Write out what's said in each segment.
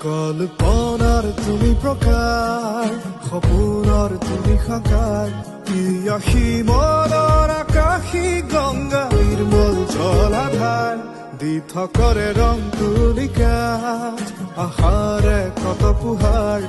কল্পনার তুমি প্ৰকাৰ সপোনৰ তুমি সাকাৰ পিয়াসী মনৰ আকাশী গংগা নিৰ্মল জলাধাৰ দি থকৰে ৰং তুলিকা আহাৰে কত পোহাৰ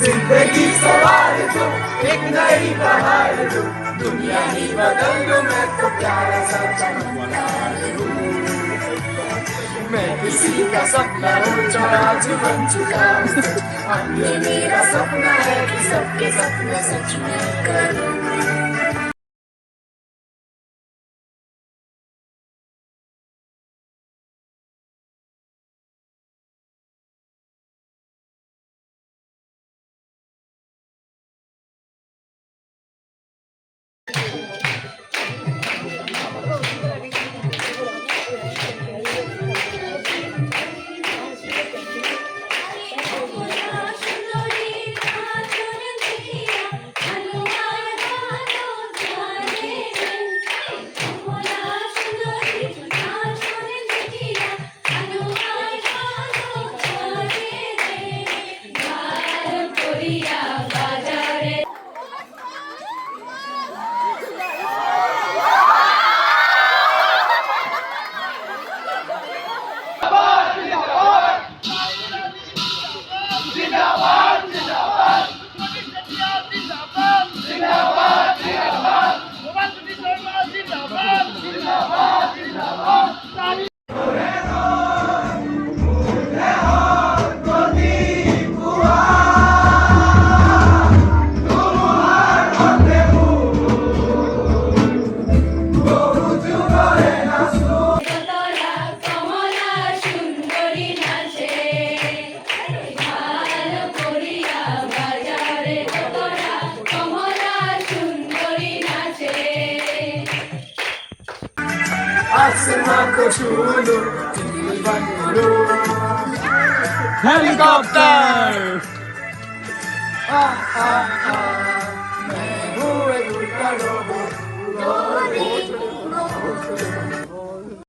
जिंदगी सवार जो एक नई बहार जो दुनिया ही बदल दूं मैं तो प्यारा सा चमत्कार हूँ मैं किसी का सपना हूँ जो आज बन चुका हूँ अब ये मेरा सपना है कि सबके सपने सच में करूँ आसमां को छू लो बन लो हेलीकॉप्टर मैं हूँ एक उड़ता रोबोट